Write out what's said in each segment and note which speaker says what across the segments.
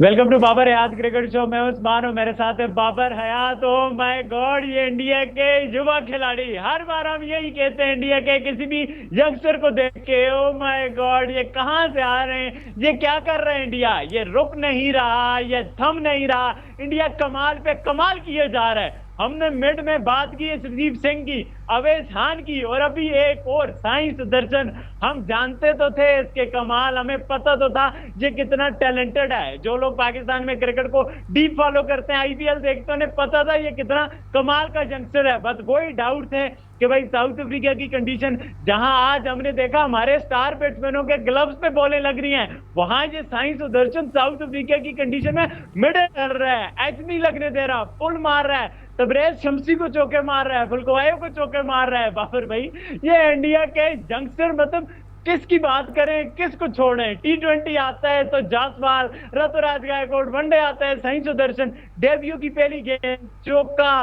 Speaker 1: Welcome to Babar Hayat cricket show. मैं उस्मान हूँ, मेरे साथ है Babar Hayat. Oh my God, ये इंडिया के युवा खिलाड़ी। हर बार हम यही कहते हैं इंडिया के किसी भी यंगस्टर को देख के, ओ माय गॉड ये कहाँ से आ रहे हैं, ये क्या कर रहे हैं। इंडिया ये रुक नहीं रहा, ये थम नहीं रहा। इंडिया कमाल पे कमाल किए जा रहा है। हमने मिड में बात की है सुदीप सिंह की, अवेश खान की, और अभी एक और साई सुदर्शन। हम जानते तो थे इसके कमाल, हमें पता तो था ये कितना टैलेंटेड है। जो लोग पाकिस्तान में क्रिकेट को डीप फॉलो करते हैं, आईपीएल देखते हैं, उन्हें पता था ये कितना कमाल का यंगस्टर है। बस कोई डाउट थे कि भाई साउथ अफ्रीका की कंडीशन, जहां आज हमने देखा हमारे स्टार बैट्समैनों के ग्लव्स पे बॉलें लग रही हैं, वहां ये साई सुदर्शन साउथ अफ्रीका की कंडीशन में मिडल कर रहा है, एच नहीं लगने दे रहा, फुल मार रहा है, तबरेज शमसी को चौके मार रहा है, फुलकवायो को चौके मार रहा है। बाबर भाई ये इंडिया के यंगस्टर, मतलब किसकी बात करें किसको छोड़ें। T20 आता है तो जासवाल, ऋतुराज गायकवाड़, वनडे आता है साई सुदर्शन, डेब्यू की पहली गेंद चौका,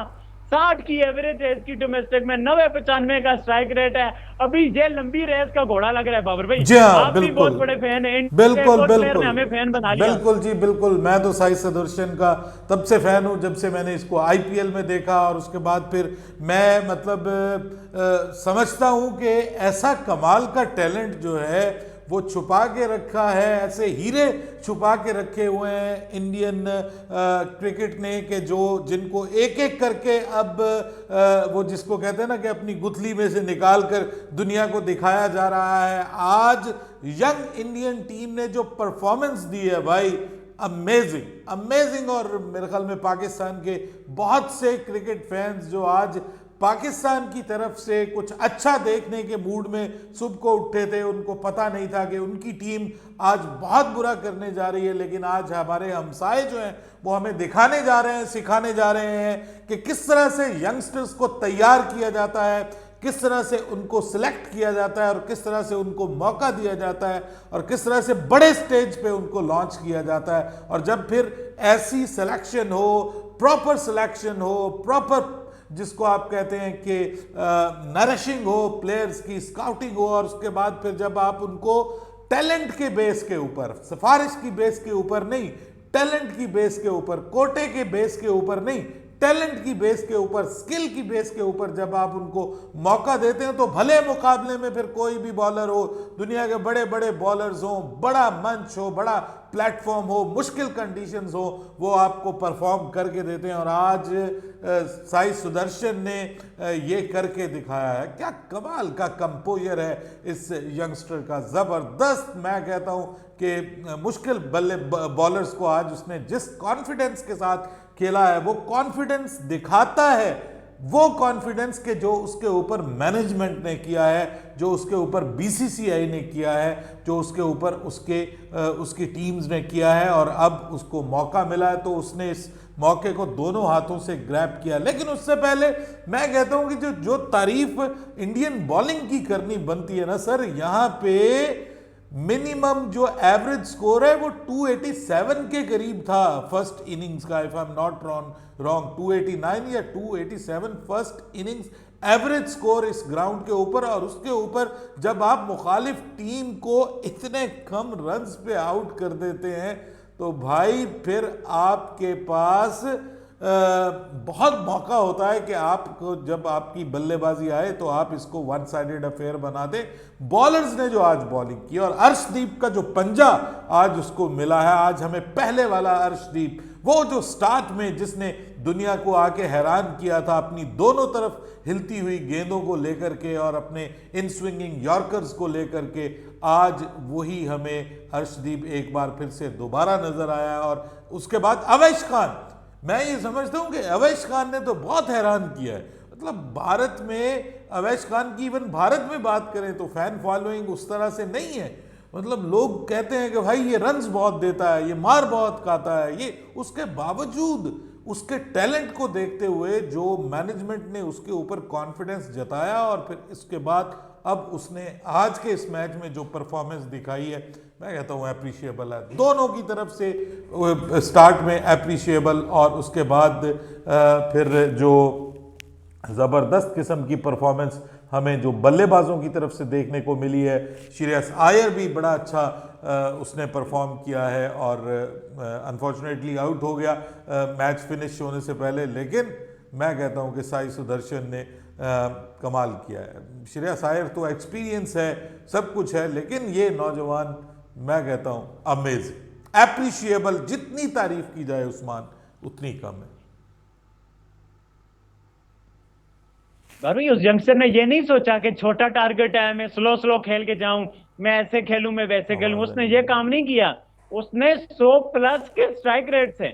Speaker 1: 60 की एवरेज है इसकी डोमेस्टिक में, 90-95 का स्ट्राइक रेट है। अभी ये लंबी रेस का घोड़ा लग रहा है बाबर भाई।
Speaker 2: जी हाँ,
Speaker 1: आप भी बहुत
Speaker 2: बिल्कुल
Speaker 1: बड़े फैन हैं, इंडिया के एक
Speaker 2: बिल्कुल
Speaker 1: और प्लेयर ने
Speaker 2: बिल्कुल
Speaker 1: हमें फैन बना लिया।
Speaker 2: बिल्कुल जी बिल्कुल। मैं तो साई सुदर्शन का तब से फैन हूं जब से मैंने इसको आईपीएल में देखा, और उसके बाद फिर मैं मतलब समझता हूं कि ऐसा कमाल का टैलेंट जो है वो छुपा के रखा है, ऐसे हीरे छुपा के रखे हुए हैं इंडियन क्रिकेट ने, कि जो जिनको एक एक करके अब वो जिसको कहते हैं ना कि अपनी गुथली में से निकाल कर दुनिया को दिखाया जा रहा है। आज यंग इंडियन टीम ने जो परफॉर्मेंस दी है भाई, अमेजिंग अमेजिंग। और मेरे ख्याल में पाकिस्तान के बहुत से क्रिकेट फैंस जो आज पाकिस्तान की तरफ से कुछ अच्छा देखने के मूड में सुबह को उठे थे, उनको पता नहीं था कि उनकी टीम आज बहुत बुरा करने जा रही है। लेकिन आज हमारे हमसाए जो हैं वो हमें दिखाने जा रहे हैं, सिखाने जा रहे हैं कि किस तरह से यंगस्टर्स को तैयार किया जाता है, किस तरह से उनको सिलेक्ट किया जाता है, और किस तरह से उनको मौका दिया जाता है, और किस तरह से बड़े स्टेज पे उनको लॉन्च किया जाता है। और जब फिर ऐसी सिलेक्शन हो, प्रॉपर सिलेक्शन हो, प्रॉपर जिसको आप कहते हैं कि नरिशिंग हो, प्लेयर्स की स्काउटिंग हो, और उसके बाद फिर जब आप उनको टैलेंट के बेस के ऊपर, सिफारिश की बेस के ऊपर नहीं, टैलेंट की बेस के ऊपर, कोटे के बेस के ऊपर नहीं, टैलेंट की बेस के ऊपर, स्किल की बेस के ऊपर जब आप उनको मौका देते हैं, तो भले मुकाबले में फिर कोई भी बॉलर हो, दुनिया के बड़े बड़े बॉलर्स हो, बड़ा मंच हो, बड़ा प्लेटफॉर्म हो, मुश्किल कंडीशंस हो, वो आपको परफॉर्म करके देते हैं। और आज साई सुदर्शन ने ये करके दिखाया है। क्या कमाल का कंपोजर है इस यंगस्टर का, ज़बरदस्त। मैं कहता हूँ कि मुश्किल बल्ले बॉलर्स को आज उसने जिस कॉन्फिडेंस के साथ खेला है, वो कॉन्फिडेंस दिखाता है, वो कॉन्फिडेंस के जो उसके ऊपर मैनेजमेंट ने किया है, जो उसके ऊपर बीसीसीआई ने किया है, जो उसके ऊपर उसकी टीम्स ने किया है, और अब उसको मौका मिला है तो उसने इस मौके को दोनों हाथों से ग्रैब किया। लेकिन उससे पहले मैं कहता हूं कि जो जो तारीफ इंडियन बॉलिंग की करनी बनती है ना सर, यहां पे मिनिमम जो एवरेज स्कोर है वो 287 के करीब था फर्स्ट इनिंग्स का, if I am not wrong 289 या 287 फर्स्ट इनिंग्स एवरेज स्कोर इस ग्राउंड के ऊपर। और उसके ऊपर जब आप मुखालिफ टीम को इतने कम रन्स पे आउट कर देते हैं, तो भाई फिर आपके पास बहुत मौका होता है कि आपको जब आपकी बल्लेबाजी आए तो आप इसको वन साइडेड अफेयर बना दें। बॉलर्स ने जो आज बॉलिंग की, और अर्शदीप का जो पंजा आज उसको मिला है, आज हमें पहले वाला अर्शदीप, वो जो स्टार्ट में जिसने दुनिया को आके हैरान किया था अपनी दोनों तरफ हिलती हुई गेंदों को लेकर के और अपने इन स्विंगिंग यॉर्कर्स को लेकर के, आज वही हमें अर्शदीप एक बार फिर से दोबारा नजर आया। और उसके बाद अवेश खान, मैं ये समझता हूं कि अवेश खान ने तो बहुत हैरान किया है। मतलब भारत में अवेश खान की, इवन भारत में बात करें तो फैन फॉलोइंग उस तरह से नहीं है। मतलब लोग कहते हैं कि भाई ये रन्स बहुत देता है, ये मार बहुत खाता है, ये उसके बावजूद उसके टैलेंट को देखते हुए जो मैनेजमेंट ने उसके ऊपर कॉन्फिडेंस जताया, और फिर इसके बाद अब उसने आज के इस मैच में जो परफॉर्मेंस दिखाई है, मैं कहता हूँ अप्रिशिएबल है दोनों की तरफ से। स्टार्ट में अप्रिशिएबल, और उसके बाद फिर जो ज़बरदस्त किस्म की परफॉर्मेंस हमें जो बल्लेबाजों की तरफ से देखने को मिली है, श्रेयस अय्यर भी बड़ा अच्छा उसने परफॉर्म किया है और अनफॉर्चुनेटली आउट हो गया मैच फिनिश होने से पहले, लेकिन मैं कहता हूं कि साई सुदर्शन ने कमाल किया है। श्रेयस अय्यर तो एक्सपीरियंस है, सब कुछ है, लेकिन ये नौजवान मैं कहता हूं अमेजिंग, एप्रिशिएबल, जितनी तारीफ की जाए उस्मान उतनी कम है।
Speaker 1: भाई उस यंगस्टर ने ये नहीं सोचा कि छोटा टारगेट है, मैं स्लो स्लो खेल के जाऊं, मैं ऐसे खेलूं, मैं वैसे खेलूं, उसने ये काम नहीं किया। उसने 100+ के स्ट्राइक रेट से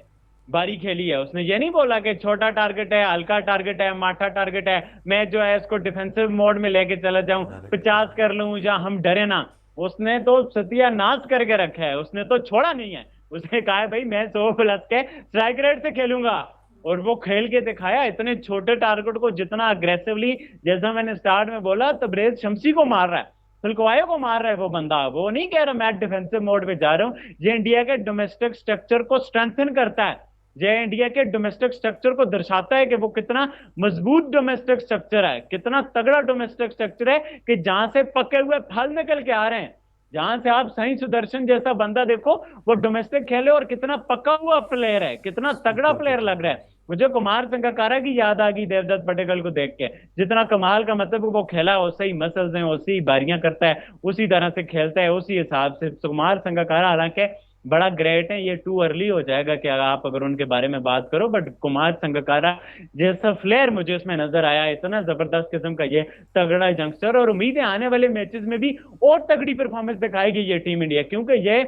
Speaker 1: बारी खेली है। उसने ये नहीं बोला कि छोटा टारगेट है, हल्का टारगेट है, माठा टारगेट है, मैं जो है इसको डिफेंसिव मोड में लेके चला जाऊं, 50 कर लूं या हम डरे ना। उसने तो सत्यानाश करके रखा है, उसने तो छोड़ा नहीं है। उसने कहा है भाई मैं 100+ के स्ट्राइक रेट से खेलूंगा, और वो खेल के दिखाया। इतने छोटे टारगेट को जितना अग्रेसिवली, जैसा मैंने स्टार्ट में बोला, तबरेज शमसी को मार रहा है, फुलकवायो को मार रहा है वो बंदा। वो नहीं कह रहा मैं डिफेंसिव मोड पे जा रहा हूँ। ये इंडिया के डोमेस्टिक स्ट्रक्चर को स्ट्रेंथन करता है, ये इंडिया के डोमेस्टिक स्ट्रक्चर को दर्शाता है कि वो कितना मजबूत डोमेस्टिक स्ट्रक्चर है, कितना तगड़ा डोमेस्टिक स्ट्रक्चर है, कि जहां से पके हुए फल निकल के आ रहे हैं। जहां से आप साई सुदर्शन जैसा बंदा देखो, वो डोमेस्टिक खेले और कितना पका हुआ प्लेयर है, कितना तगड़ा प्लेयर लग रहा है। मुझे कुमार संगकारा की याद आ गई देवदत्त पटेकल को देख के। जितना कमाल का मतलब वो खेला, वैसे ही मसल्स हैं, वैसे ही बारियां करता है, उसी तरह से खेलता है, उसी हिसाब से। कुमार संगकारा हालांकि बड़ा ग्रेट है, ये टू अर्ली हो जाएगा कि आप अगर उनके बारे में बात करो, बट कुमार संगकारा जैसा फ्लेयर मुझे उसमें नजर आया, इतना जबरदस्त किस्म का ये तगड़ा यंगस्टर। और उम्मीद है आने वाले मैचेस में भी और तगड़ी परफॉर्मेंस दिखाएगी ये टीम इंडिया, क्योंकि ये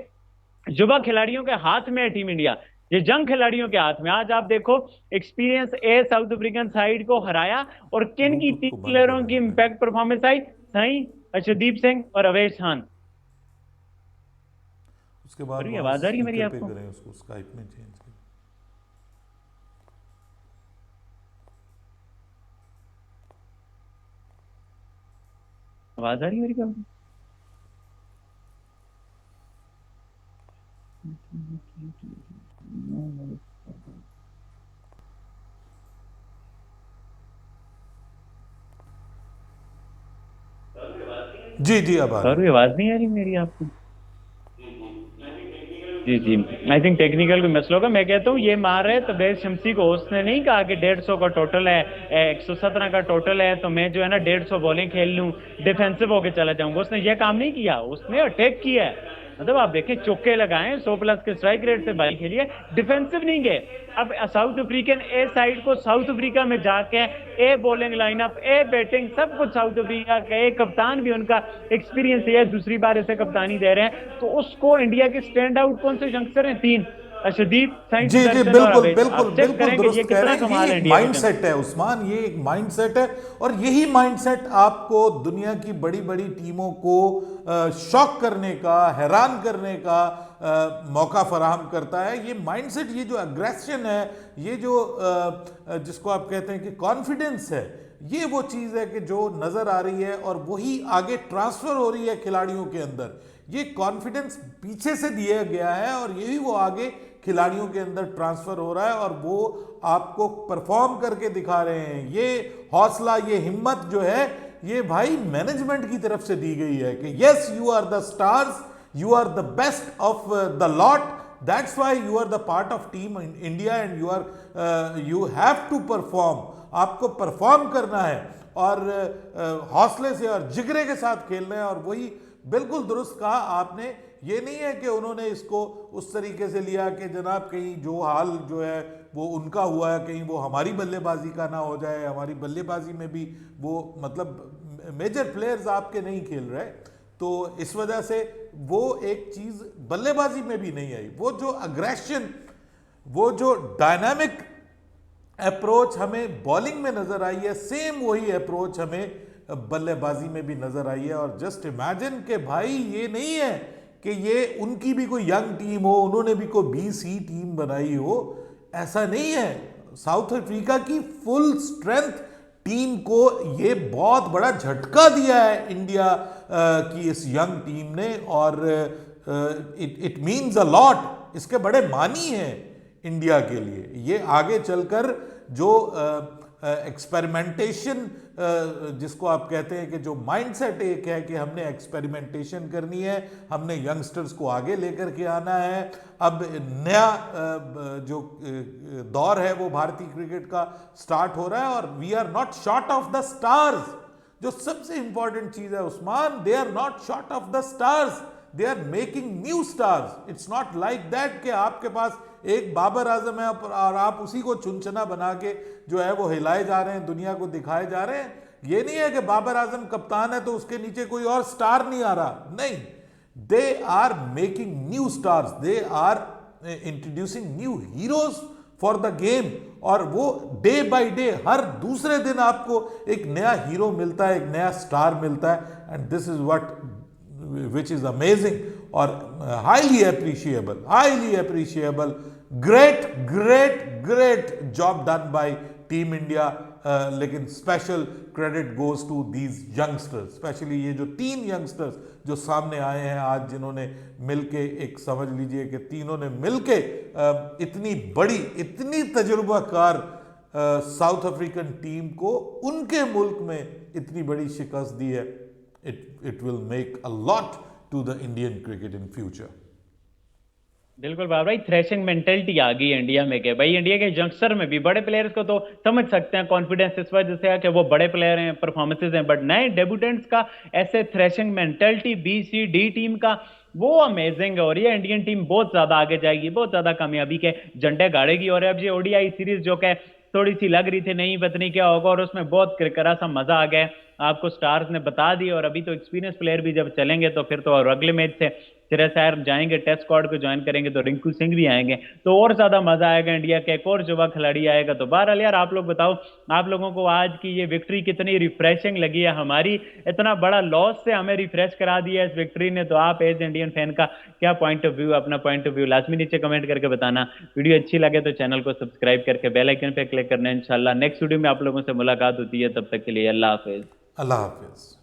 Speaker 1: युवा खिलाड़ियों के हाथ में है टीम इंडिया, ये जंग खिलाड़ियों के हाथ में। आज आप देखो एक्सपीरियंस ए साउथ अफ्रीकन साइड को हराया, और किन की तीन प्लेयरों की इंपैक्ट परफॉर्मेंस आई, साई, अर्शदीप सिंह और अवेश खान।
Speaker 2: उसके बाद
Speaker 1: आवाज आ रही है मेरी आपको?
Speaker 2: उसको स्काइप में चेंज करें।
Speaker 1: आवाज आ रही है मेरी क्या?
Speaker 2: जी जी, अब
Speaker 1: आवाज नहीं आ रही मेरी आपको? जी जी, आई थिंक टेक्निकल कोई मसला होगा। मैं कहता हूँ ये मार रहे तबरेज शमसी को, उसने नहीं कहा कि 150 का टोटल है, 117 का टोटल है, तो मैं जो है ना 150 बॉलिंग खेल लूँ, डिफेंसिव होके चला जाऊंगा। उसने ये काम नहीं किया, उसने अटैक किया है। मतलब आप देखें, चौके लगाए, 100+ के स्ट्राइक रेट से बारी खेली है, डिफेंसिव नहीं गए। अब साउथ अफ्रीकन ए साइड को साउथ अफ्रीका में जाके ए बॉलिंग लाइनअप, ए बैटिंग, सब कुछ साउथ अफ्रीका का, एक कप्तान भी उनका एक्सपीरियंस है, दूसरी बार ऐसे कप्तानी दे रहे हैं। तो उसको इंडिया के स्टैंड आउट कौन से यंगस्टर हैं? 3, अर्शदीप, साई
Speaker 2: जी जी,
Speaker 1: सुदर्शन और
Speaker 2: बिल्कुल
Speaker 1: अवेश।
Speaker 2: बिल्कुल
Speaker 1: आप चेक
Speaker 2: बिल्कुल
Speaker 1: करेंगे ये
Speaker 2: दुरुस्त कह
Speaker 1: कितना
Speaker 2: रहे हैं।
Speaker 1: कमाल है
Speaker 2: ये
Speaker 1: इंडिया
Speaker 2: माइंड
Speaker 1: के
Speaker 2: सेट है उस्मान, ये एक माइंड सेट है, और यही माइंड सेट आपको दुनिया की बड़ी बड़ी टीमों को शॉक करने का, हैरान करने का मौका फराहम करता है। ये माइंड सेट, ये जो अग्रेशन है, ये जो जिसको आप कहते हैं कि कॉन्फिडेंस है, ये वो चीज़ है कि जो नज़र आ रही है और वही आगे ट्रांसफ़र हो रही है खिलाड़ियों के अंदर। ये कॉन्फिडेंस पीछे से दिया गया है और यही वो आगे खिलाड़ियों के अंदर ट्रांसफ़र हो रहा है, और वो आपको परफॉर्म करके दिखा रहे हैं। ये हौसला, ये हिम्मत जो है, ये भाई मैनेजमेंट की तरफ से दी गई है कि yes, you are the stars, you are the best of the lot, that's why you are the part of team in India and you have to perform, आपको परफॉर्म करना है और हौसले से और जिगरे के साथ खेलना है। और वही बिल्कुल दुरुस्त कहा आपने। ये नहीं है कि उन्होंने इसको उस तरीके से लिया कि जनाब कहीं जो हाल जो है वो उनका हुआ है, कहीं वो हमारी बल्लेबाजी का ना हो जाए, हमारी बल्लेबाजी में भी वो मतलब मेजर प्लेयर्स आपके नहीं खेल रहे, तो इस वजह से वो एक चीज़ बल्लेबाजी में भी नहीं आई। वो जो अग्रेशन, वो जो डायनामिक अप्रोच हमें बॉलिंग में नज़र आई है, सेम वही अप्रोच हमें बल्लेबाजी में भी नज़र आई है। और जस्ट इमेजिन कि भाई ये नहीं है कि ये उनकी भी कोई यंग टीम हो, उन्होंने भी कोई BC टीम बनाई हो, ऐसा नहीं है। साउथ अफ्रीका की फुल स्ट्रेंथ टीम को ये बहुत बड़ा झटका दिया है इंडिया की इस यंग टीम ने, और इट मीन्स अ लॉट। इसके बड़े मानी हैं इंडिया के लिए। ये आगे चलकर जो एक्सपेरिमेंटेशन जिसको आप कहते हैं कि जो माइंडसेट एक है कि हमने एक्सपेरिमेंटेशन करनी है, हमने यंगस्टर्स को आगे लेकर के आना है। अब नया जो दौर है वो भारतीय क्रिकेट का स्टार्ट हो रहा है और we are not short of the stars. जो सबसे इंपॉर्टेंट चीज है Usman, they are not short of the stars, they are making new stars. It's not like that कि आपके पास एक बाबर आजम है और आप उसी को चुनचना बना के जो है वो हिलाए जा रहे हैं, दुनिया को दिखाए जा रहे हैं। ये नहीं है कि बाबर आजम कप्तान है तो उसके नीचे कोई और स्टार नहीं आ रहा, नहीं। They are making new stars, they are introducing new heroes for the game. और वो डे बाय डे, हर दूसरे दिन आपको एक नया हीरो मिलता है, एक नया स्टार मिलता है। And this is what which is amazing और highly appreciable, great job done by Team India। लेकिन special credit goes to these youngsters, specially ये जो 3 यंगस्टर्स जो सामने आए हैं आज, जिन्होंने मिलके, एक समझ लीजिए कि तीनों ने मिलके इतनी बड़ी, इतनी तजुर्बाकार साउथ अफ्रीकन टीम को उनके मुल्क में इतनी बड़ी शिकस्त दी है। It will make a lot to the Indian cricket in future।
Speaker 1: बिल्कुल बाबा भाई, थ्रेशिंग मेंटेलिटी आ गई है इंडिया में। के भाई इंडिया के यंगस्टर में भी, बड़े प्लेयर्स को तो समझ सकते हैं कॉन्फिडेंस इस वजह से है कि वो बड़े प्लेयर हैं, परफॉर्मेंसेज हैं, बट नए डेब्यूटेंट्स का ऐसे थ्रेशिंग मेंटेलिटी BCD टीम का वो अमेजिंग है। और ये इंडियन टीम बहुत ज्यादा आगे जाएगी, बहुत ज्यादा कामयाबी के झंडे गाड़ेगी। और अब ये ODI सीरीज जो कि थोड़ी सी लग रही थी नहीं पता नहीं क्या होगा, और उसमें बहुत किरकिरा सा मजा आ गया, आपको स्टार्स ने बता दी। और अभी तो एक्सपीरियंस प्लेयर भी जब चलेंगे तो फिर तो और अगले मैच से सिराज साहब जाएंगे, टेस्ट स्क्वाड को ज्वाइन करेंगे, तो रिंकू सिंह भी आएंगे, तो और ज्यादा मजा आएगा। इंडिया का एक और युवा खिलाड़ी आएगा। तो बहरहाल यार, आप लोग बताओ, आप लोगों को आज की ये विक्ट्री कितनी रिफ्रेशिंग लगी है? हमारी इतना बड़ा लॉस से हमें रिफ्रेश करा दिया इस विक्ट्री ने। तो आप एज इंडियन फैन का क्या पॉइंट ऑफ व्यू, अपना पॉइंट ऑफ व्यू लाजमी नीचे कमेंट करके बताना। वीडियो अच्छी लगे तो चैनल को सब्सक्राइब करके बेल आइकन पे क्लिक करना। इंशाल्लाह नेक्स्ट वीडियो में आप लोगों से मुलाकात होती है, तब तक के लिए अल्लाह हाफिज।
Speaker 2: अल्लाह हाफिज।